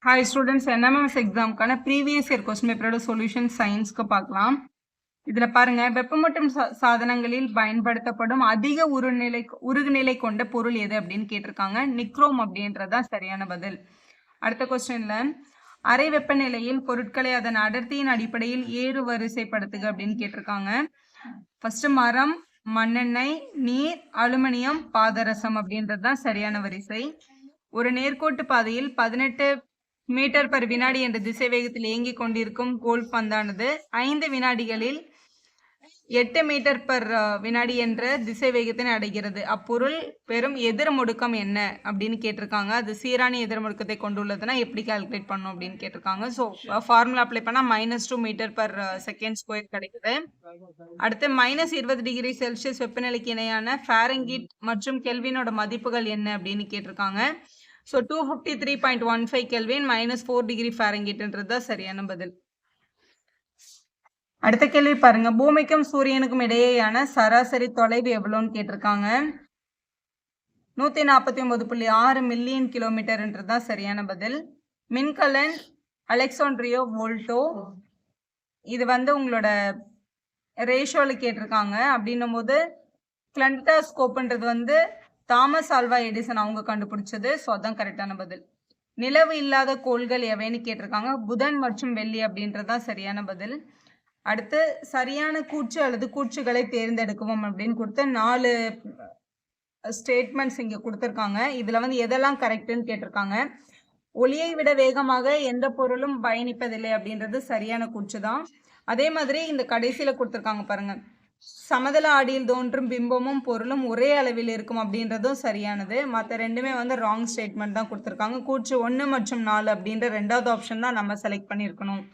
Hi students, NMS எக்ஸாமுக்கான previous year question பேப்பரோட solution சயின்ஸ்க்கு பார்க்கலாம். இதில் பாருங்க, வெப்பமூட்டும் சாதனங்களில் பயன்படுத்தப்படும் அதிக உருகுநிலை கொண்ட பொருள் எது அப்படின்னு கேட்டிருக்காங்க. நிக்ரோம் அப்படின்றதான் சரியான பதில். அடுத்த கொஸ்டின்ல, அறை வெப்பநிலையில் பொருட்களை அதன் அடர்த்தியின் அடிப்படையில் ஏறு வரிசைப்படுத்துக அப்படின்னு கேட்டிருக்காங்க. ஃபர்ஸ்ட் மரம், மண்ணெண்ணெய், நீர், அலுமினியம், பாதரசம் அப்படின்றது தான் சரியான வரிசை. ஒரு நேர்கோட்டு பாதையில் 18 மீட்டர் பர் வினாடி என்ற திசை வேகத்தில் இயங்கிக் கொண்டிருக்கும் கோல்ஃப் பந்தானது 5 வினாடிகளில் 8 மீட்டர் பர் வினாடி என்ற திசை வேகத்தினை அடைகிறது. அப்பொருள் பெரும் எதிர் முடுக்கம் என்ன அப்படின்னு கேட்டிருக்காங்க. அது சீரான எதிர் முடுக்கத்தை கொண்டுள்ளதுன்னா எப்படி கால்குலேட் பண்ணும் அப்படின்னு கேட்டிருக்காங்க. ஸோ ஃபார்முலா அப்ளை பண்ணால் -2 மீட்டர் பர் செகண்ட் ஸ்கொயர் கிடைக்குது. அடுத்து -20 டிகிரி செல்சியஸ் வெப்பநிலைக்கு இணையான ஃபாரன்ஹீட் மற்றும் கெல்வினோட மதிப்புகள் என்ன அப்படின்னு கேட்டிருக்காங்க. ஸோ 253.15 கெல்வின் -4 டிகிரி ஃபாரன்ஹீட்ன்றது தான் சரியான பதில். அடுத்த கேள்வி பாருங்க, பூமிக்கும் சூரியனுக்கும் இடையேயான சராசரி தொலைவு எவ்வளோன்னு கேட்டிருக்காங்க. 149.6 மில்லியன் கிலோமீட்டர்ன்றது தான் சரியான பதில். மின்கலன் அலெக்சாண்ட்ரியோ வோல்டோ, இது உங்களோட ரேஷியோவில் கேட்டிருக்காங்க. அப்படின்னும் போது கிளண்டோஸ்கோப்ன்றது தாமஸ் ஆல்வா எடிசன் அவங்க கண்டுபிடிச்சது. ஸோ அதான் கரெக்டான பதில். நிலவு இல்லாத கோள்கள் எவைன்னு கேட்டிருக்காங்க. புதன் மற்றும் வெள்ளி அப்படின்றதான் சரியான பதில். அடுத்து சரியான கூற்று அல்லது கூற்றுகளை தேர்ந்தெடுக்கவும் அப்படின்னு கொடுத்து 4 ஸ்டேட்மெண்ட்ஸ் இங்கே கொடுத்துருக்காங்க. இதில் எதெல்லாம் கரெக்டுன்னு கேட்டிருக்காங்க. ஒளியை விட வேகமாக எந்த பொருளும் பயணிப்பதில்லை அப்படின்றது சரியான கூற்று தான். அதே மாதிரி இந்த கடைசியில் கொடுத்துருக்காங்க பாருங்க, சமதள ஆடியில் தோன்றும் பிம்பமும் பொருளும் ஒரே அளவில் இருக்கும் அப்படின்றதும் சரியானது. மற்ற ரெண்டுமே ராங் ஸ்டேட்மெண்ட் தான் கொடுத்துருக்காங்க. கூற்று 1 மற்றும் 4 அப்படின்ற 2வது ஆப்ஷன் தான் நம்ம செலக்ட் பண்ணியிருக்கணும்.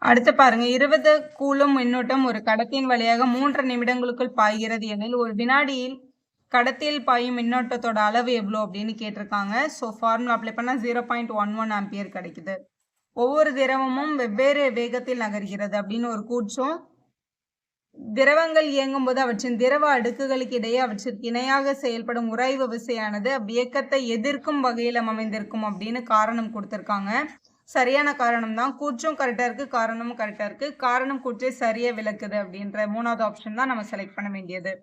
அடுத்து பாருங்க, 20 கூலும் மின்னோட்டம் ஒரு கடத்தியின் வழியாக 3 நிமிடங்களுக்குள் பாய்கிறது எனில் ஒரு வினாடியில் கடத்தியில் பாயும் மின்னோட்டத்தோட அளவு எவ்வளோ அப்படின்னு கேட்டிருக்காங்க. ஸோ ஃபார்முலா அப்ளை பண்ணால் 0.11 ஆம்பியர் கிடைக்குது. ஒவ்வொரு திரவமும் வெவ்வேறு வேகத்தில் நகர்கிறது அப்படின்னு ஒரு கூற்றும், திரவங்கள் இயங்கும் போது அவற்றின் திரவ அடுக்குகளுக்கு இடையே அவற்றிற்கு இணையாக செயல்படும் உராய்வு விசையானது அவ்வியக்கத்தை எதிர்க்கும் வகையில் அமைந்திருக்கும் அப்படின்னு காரணம் கொடுத்துருக்காங்க. சரியான காரணம் தான். கூற்றும் கரெக்டாக இருக்கு, காரணமும் கரெக்டாக இருக்கு. காரணம் கூற்றே சரியா விளக்குது அப்படின்ற 3வது ஆப்ஷன் தான் நம்ம செலக்ட் பண்ண வேண்டியது.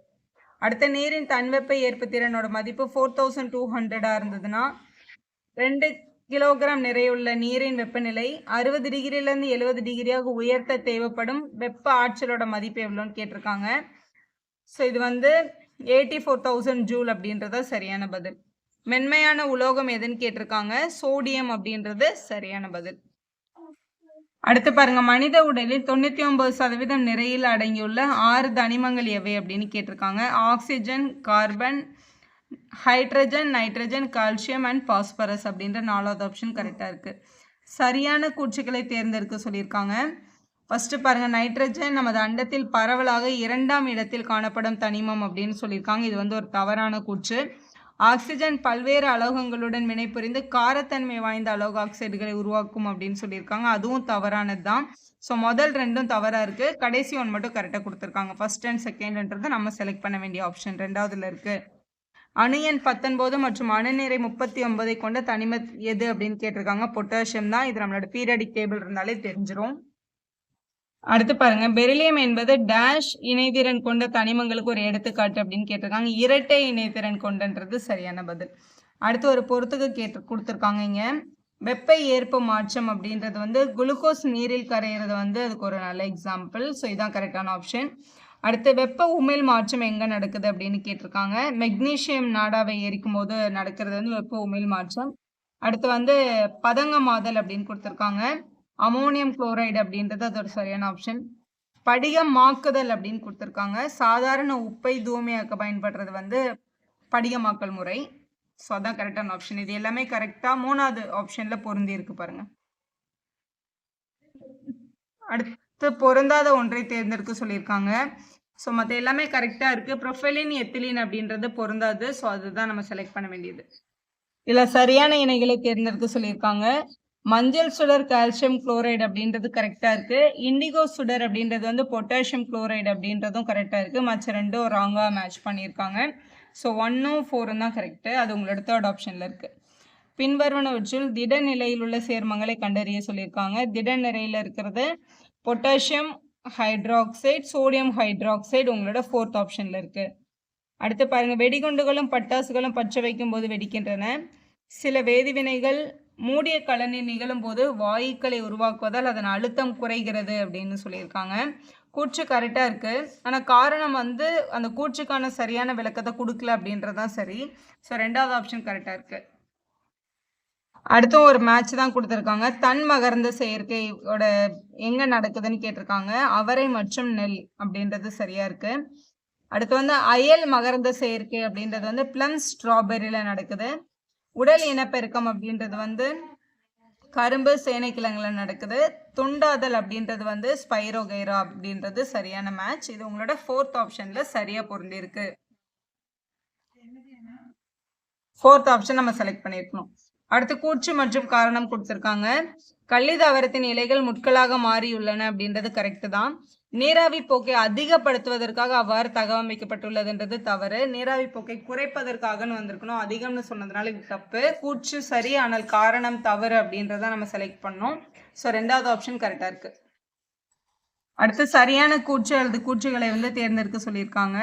அடுத்த, நீரின் தன்வெப்ப ஏற்பு திறனோட மதிப்பு 4200 இருந்ததுன்னா 2 கிலோகிராம் நிறையுள்ள நீரின் வெப்பநிலை 60 டிகிரியிலிருந்து 70 டிகிரியாக உயர்த்த தேவைப்படும் வெப்ப ஆற்றலோட மதிப்பு எவ்வளோன்னு கேட்டிருக்காங்க. ஸோ இது 84,000 ஜூல் அப்படின்றத சரியான பதில். மென்மையான உலோகம் எதுன்னு கேட்டிருக்காங்க. சோடியம் அப்படின்றது சரியான பதில். அடுத்து பாருங்க, மனித உடலில் 99% நிறையில் அடங்கியுள்ள 6 தனிமங்கள் எவை அப்படின்னு கேட்டிருக்காங்க. Oxygen, carbon, hydrogen, nitrogen, calcium and phosphorus அப்படின்ற 4வது ஆப்ஷன் கரெக்டாக இருக்குது. சரியான கூற்றுக்களை தேர்ந்தெடுக்க சொல்லியிருக்காங்க. ஃபர்ஸ்ட் பாருங்க, நைட்ரஜன் நமது அண்டத்தில் பரவலாக 2ஆம் இடத்தில் காணப்படும் தனிமம் அப்படின்னு சொல்லியிருக்காங்க. இது ஒரு தவறான கூற்று. ஆக்சிஜன் பல்வேறு அலோகங்களுடன் வினைபுரிந்து காரத்தன்மை வாய்ந்த அலோக ஆக்சைடுகளை உருவாக்கும் அப்படின்னு சொல்லியிருக்காங்க. அதுவும் தவறானது தான். ஸோ முதல் 2ம் தவறாக இருக்குது. கடைசி 1 மட்டும் கரெக்டாக கொடுத்துருக்காங்க. ஃபர்ஸ்ட் அண்ட் செகண்ட்ன்றது நம்ம செலக்ட் பண்ண வேண்டிய ஆப்ஷன் 2வதுல இருக்குது. அணு எண் 19 மற்றும் அணு நிறை 39 கொண்ட தனிம எது அப்படின்னு கேட்டிருக்காங்க. பொட்டாசியம் தான். இது நம்மளோட பீரியாடிக் டேபிள் இருந்தாலே தெரிஞ்சிடும். அடுத்து பாருங்க, பெரிலியம் என்பது டேஷ் இணைதிறன் கொண்ட தனிமங்களுக்கு ஒரு எடுத்துக்காட்டு அப்படின்னு கேட்டிருக்காங்க. இரட்டை இணைதிறன் கொண்டன்றது சரியான பதில். அடுத்து ஒரு பொறுத்துக்கு கொடுத்துருக்காங்க. இங்க வெப்ப ஏற்பு மாற்றம் அப்படின்றது குளுக்கோஸ் நீரில் கரையிறது அதுக்கு ஒரு நல்ல எக்ஸாம்பிள். ஸோ இதான் கரெக்டான ஆப்ஷன். அடுத்து, வெப்ப உமிழ் மாற்றம் எங்க நடக்குது அப்படின்னு கேட்டிருக்காங்க. மெக்னீசியம் நாடாவை எரிக்கும் போது நடக்கிறது வெப்ப உமிழ் மாற்றம். அடுத்து பதங்கமாதல் அப்படின்னு கொடுத்துருக்காங்க. அமோனியம் குளோரைடு அப்படின்றது அது ஒரு சரியான ஆப்ஷன். படிகமாக்குதல் அப்படின்னு கொடுத்துருக்காங்க. சாதாரண உப்பை தூய்மையாக்க பயன்படுறது படிகமாக்கல் முறை. ஸோ அதான் கரெக்டான ஆப்ஷன். இது எல்லாமே கரெக்டா 3வது ஆப்ஷன்ல பொருந்தி இருக்கு பாருங்க. அடுத்து, பொருந்தாத ஒன்றை தேர்ந்தெடுக்க சொல்லியிருக்காங்க. ஸோ மற்ற எல்லாமே கரெக்டாக இருக்குது. ப்ரொஃபைலின் எத்திலின் அப்படின்றது பொருந்தாது. ஸோ அதுதான் நம்ம செலக்ட் பண்ண வேண்டியது. இதில் சரியான இணைகளை தேர்ந்தெடுக்க சொல்லியிருக்காங்க. மஞ்சள் சுடர் கால்சியம் குளோரைடு அப்படின்றது கரெக்டாக இருக்குது. இண்டிகோ சுடர் அப்படின்றது பொட்டாசியம் குளோரைடு அப்படின்றதும் கரெக்டாக இருக்குது. மற்ற 2ம் ராங்காக மேட்ச் பண்ணியிருக்காங்க. ஸோ 1ம் 4ம் தான் கரெக்டு. அது உங்களோட 3rd ஆப்ஷனில் இருக்குது. பின்வருவனவற்றில் திட நிலையில் உள்ள சேர்மங்களை கண்டறிய சொல்லியிருக்காங்க. திட நிலையில் இருக்கிறது பொட்டாசியம் ஹைட்ராக்சைடு, சோடியம் ஹைட்ராக்சைடு உங்களோட 4th ஆப்ஷன்ல இருக்கு. அடுத்து பாருங்க, வெடிகுண்டுகளும் பட்டாசுகளும் பற்ற வைக்கும் போது வெடிக்கின்றன. சில வேதிவினைகள் மூடிய கலனில் நிகழும் போது வாயுக்களை உருவாக்குவதால் அதன் அழுத்தம் குறைகிறது அப்படின்னு சொல்லியிருக்காங்க. கூற்று கரெக்டாக இருக்கு. ஆனால் காரணம் வந்து அந்த கூற்றுக்கான சரியான விளக்கத்தை கொடுக்கல அப்படின்றதான் சரி. ஸோ 2வது ஆப்ஷன் கரெக்டாக இருக்கு. அடுத்தும் ஒரு மேட்ச் தான் கொடுத்துருக்காங்க. தன் மகரந்த செயற்கையோட எங்க நடக்குதுன்னு கேட்டிருக்காங்க. அவரை மற்றும் நெல் அப்படின்றது சரியா இருக்கு. அடுத்து வந்து அயல் மகரந்த செயற்கை அப்படின்றது வந்து பிளம் ஸ்ட்ராபெரியில நடக்குது. உடல் இனப்பெருக்கம் அப்படின்றது வந்து கரும்பு சேனைக்கிழங்குல நடக்குது. துண்டாதல் அப்படின்றது வந்து ஸ்பைரோகைரா அப்படின்றது சரியான மேட்ச். இது உங்களோட 4th ஆப்ஷன்ல சரியா பொருந்திருக்கு. 4th ஆப்ஷன் நம்ம செலக்ட் பண்ணிருக்கணும். அடுத்து கூற்று மற்றும் காரணம் கொடுத்திருக்காங்க. கள்ளி தாவரத்தின் இலைகள் முட்களாக மாறியுள்ளன அப்படின்றது கரெக்ட் தான். நீராவி போக்கை அதிகப்படுத்துவதற்காக அவ்வாறு தகவமைக்கப்பட்டுள்ளதுன்றது தவறு. நீராவி போக்கை குறைப்பதற்காகன்னு வந்திருக்கணும். அதிகம்னு சொன்னதுனால இது தப்பு. கூற்று சரி, ஆனால் காரணம் தவறு அப்படின்றத நம்ம செலக்ட் பண்ணோம். ஸோ 2வது ஆப்ஷன் கரெக்டா இருக்கு. அடுத்து சரியான கூற்று அல்லது கூற்றுகளை வந்து தேர்ந்தெடுக்க சொல்லியிருக்காங்க.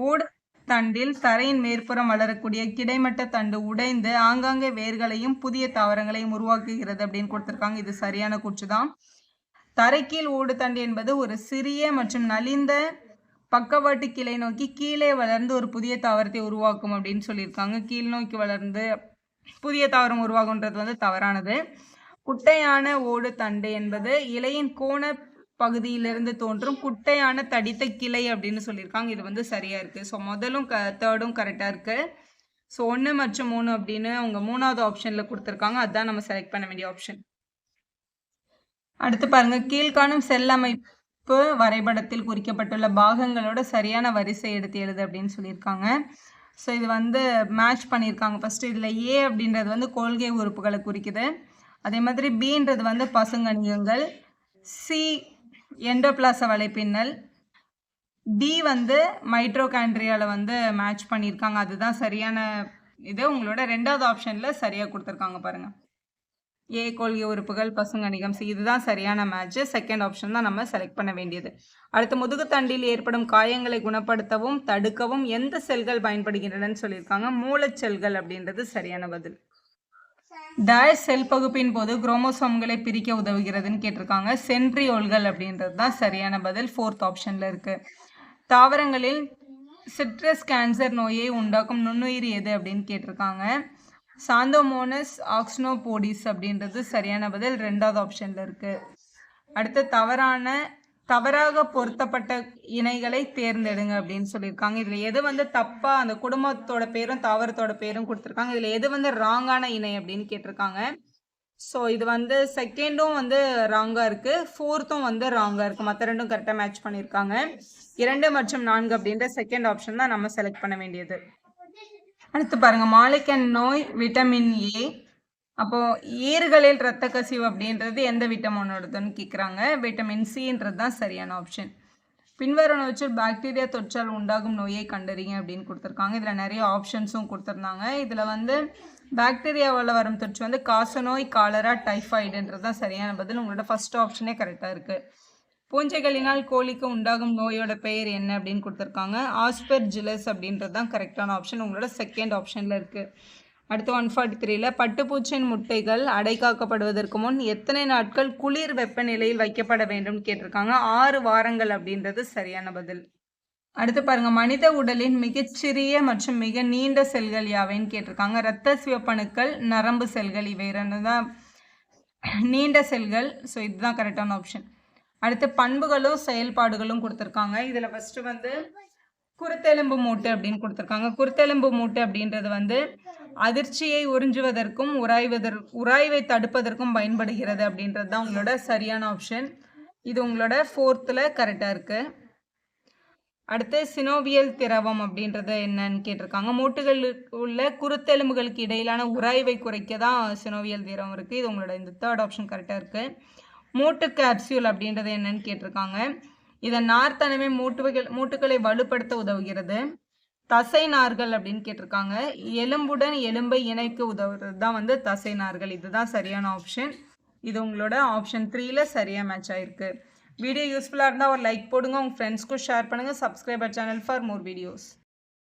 ஊட தண்டில் தரையின் மேற்புறம் வளரக்கூடிய கிடைமட்ட தண்டு உடைந்து ஆங்காங்கே வேர்களையும் புதிய தாவரங்களையும் உருவாக்குகிறது அப்படின்னு கொடுத்திருக்காங்க. இது சரியான கூற்று தான். தரைக்கீழ் ஊடுதண்டு என்பது ஒரு சிறிய மற்றும் நலிந்த பக்கவாட்டு கிளை நோக்கி கீழே வளர்ந்து ஒரு புதிய தாவரத்தை உருவாக்கும் அப்படின்னு சொல்லியிருக்காங்க. கீழ் நோக்கி வளர்ந்து புதிய தாவரம் உருவாகுன்றது வந்து தவறானது. குட்டையான ஓடு தண்டு என்பது இலையின் கோண பகுதியிலிருந்து தோன்றும் குட்டையான தடித்த கிளை அப்படின்னு சொல்லியிருக்காங்க. இது வந்து சரியா இருக்கு. ஸோ முதலும் 3rd கரெக்டா இருக்கு. ஸோ 1 மற்றும் 3 அப்படின்னு அவங்க 3வது ஆப்ஷன்ல கொடுத்துருக்காங்க. அதுதான் நம்ம செலக்ட் பண்ண வேண்டிய ஆப்ஷன். அடுத்து பாருங்க, கீழ்காணும் செல் அமைப்பு வரைபடத்தில் குறிக்கப்பட்டுள்ள பாகங்களோட சரியான வரிசை எடுத்து எழுது அப்படின்னு சொல்லியிருக்காங்க. ஸோ இது வந்து மேட்ச் பண்ணியிருக்காங்க. ஃபர்ஸ்ட் இதில் ஏ அப்படின்றது வந்து கோல்கை உறுப்புகளை குறிக்குது. அதே மாதிரி பின்றது வந்து பசுங்கணிகங்கள், சி எண்டோபிளாச வலைப்பின்னல், டி வந்து மைட்ரோகாண்ட்ரியால வந்து மேட்ச் பண்ணியிருக்காங்க. அதுதான் சரியான இது. உங்களோட 2வது ஆப்ஷன்ல சரியா கொடுத்துருக்காங்க பாருங்க. ஏ கோல்கை உறுப்புகள், பசுங்கணிகம், சி இதுதான் சரியான மேட்ச். 2nd ஆப்ஷன் தான் நம்ம செலக்ட் பண்ண வேண்டியது. அடுத்து முதுகுத்தண்டில் ஏற்படும் காயங்களை குணப்படுத்தவும் தடுக்கவும் எந்த செல்கள் பயன்படுகின்றனன்னு சொல்லியிருக்காங்க. மூலச்செல்கள் அப்படின்றது சரியான பதில். டேஷ் செல் பகுப்பின் போது குரோமோசோம்களை பிரிக்க உதவுகிறதுன்னு கேட்டிருக்காங்க. சென்ட்ரியோல்கள் அப்படின்றது தான் சரியான பதில். 4th ஆப்ஷன்ல இருக்கு. தாவரங்களில் சிட்ரஸ் கேன்சர் நோயை உண்டாக்கும் நுண்ணுயிரி எது அப்படின்னு கேட்டிருக்காங்க. சாந்தோமோனஸ் ஆக்ஸ்னோபோடிஸ் அப்படின்றது சரியான பதில். 2வது ஆப்ஷன்ல இருக்கு. அடுத்து தவறாக பொருத்தப்பட்ட இணைகளை தேர்ந்தெடுங்க அப்படின்னு சொல்லியிருக்காங்க. இதில் எது வந்து தப்பா அந்த குடும்பத்தோட பேரும் தாவரத்தோட பேரும் கொடுத்துருக்காங்க. இதில் எது வந்து ராங்கான இணை அப்படின்னு கேட்டிருக்காங்க. ஸோ இது வந்து 2ண்டும் வந்து ராங்காக இருக்கு, 4த்தும் வந்து ராங்காக இருக்கு. மற்ற 2ம் கரெக்டாக மேட்ச் பண்ணியிருக்காங்க. 2 மற்றும் 4 அப்படின்ற 2nd ஆப்ஷன் தான் நம்ம செலக்ட் பண்ண வேண்டியது. அடுத்து பாருங்க, மாலைக்கண் நோய் விட்டமின் ஏ. அப்போ ஈறுகளில் இரத்த கசிவு அப்படின்றது எந்த விட்டமினோடதுன்னு கேட்குறாங்க. விட்டமின் சின்றது தான் சரியான ஆப்ஷன். பின்வருவனவற்றில் பாக்டீரியா தொற்றால் உண்டாகும் நோயை கண்டறிங்க அப்படின்னு கொடுத்துருக்காங்க. இதில் நிறைய ஆப்ஷன்ஸும் கொடுத்துருந்தாங்க. இதில் வந்து பாக்டீரியாவால் வரும் தொற்று வந்து காசநோய், காலரா, டைஃபாய்டுன்றது தான் சரியான பதில். உங்களோட ஃபர்ஸ்ட் ஆப்ஷனே கரெக்டாக இருக்குது. பூஞ்சைகளினால் கோழிக்கு உண்டாகும் நோயோட பெயர் என்ன அப்படின்னு கொடுத்துருக்காங்க. ஆஸ்பெர்ஜிலஸ் அப்படின்றது தான் கரெக்டான ஆப்ஷன். உங்களோட 2nd ஆப்ஷனில் இருக்குது. அடுத்து 143ல பட்டுப்பூச்சியின் முட்டைகள் அடைகாக்கப்படுவதற்கு முன் எத்தனை நாட்கள் குளிர் வெப்பநிலையில் வைக்கப்பட வேண்டும் கேட்டிருக்காங்க. 6 வாரங்கள் அப்படின்றது சரியான பதில். அடுத்து பாருங்க, மனித உடலின் மிகச்சிறிய மற்றும் மிக நீண்ட செல்கள் யாவைன்னு கேட்டிருக்காங்க. இரத்த சிவப்பணுக்கள், நரம்பு செல்கள், இவை 2 தான் நீண்ட செல்கள். ஸோ இதுதான் கரெக்டான ஆப்ஷன். அடுத்து பண்புகளும் செயல்பாடுகளும் கொடுத்துருக்காங்க. இதில் ஃபர்ஸ்ட் வந்து குருத்தெலும்பு மூட்டு அப்படின்னு கொடுத்துருக்காங்க. குருத்தெலும்பு மூட்டு அப்படின்றது வந்து அதிர்ச்சியை உறிஞ்சுவதற்கும் உராய்வை தடுப்பதற்கும் பயன்படுகிறது அப்படின்றது தான் உங்களோட சரியான ஆப்ஷன். இது உங்களோட 4th கரெக்டாக இருக்கு. அடுத்து சினோவியல் திரவம் அப்படின்றது என்னன்னு கேட்டிருக்காங்க. மூட்டுகளுக்கு உள்ள குருத்தெலும்புகளுக்கு இடையிலான உராய்வை குறைக்க தான் சினோவியல் திரவம் இருக்கு. இது உங்களோட இந்த 3rd ஆப்ஷன் கரெக்டாக இருக்கு. மூட்டு கேப்சியூல் அப்படின்றது என்னன்னு கேட்டிருக்காங்க. இதன் நார்த்தனமே மூட்டுகளை வலுப்படுத்த உதவுகிறது. தசை நார்கள் அப்படின்னு கேட்டிருக்காங்க. எலும்புடன் எலும்பை இணைக்க உதவுறது தான் வந்து தசை நார்கள். இதுதான் சரியான ஆப்ஷன். இது உங்களோட ஆப்ஷன் 3ல சரியா மேட்ச் ஆயிருக்கு. வீடியோ யூஸ்ஃபுல்லாக இருந்தால் ஒரு லைக் போடுங்க, உங்கள் ஃப்ரெண்ட்ஸ்க்கும் ஷேர் பண்ணுங்கள். Subscriber channel for more videos.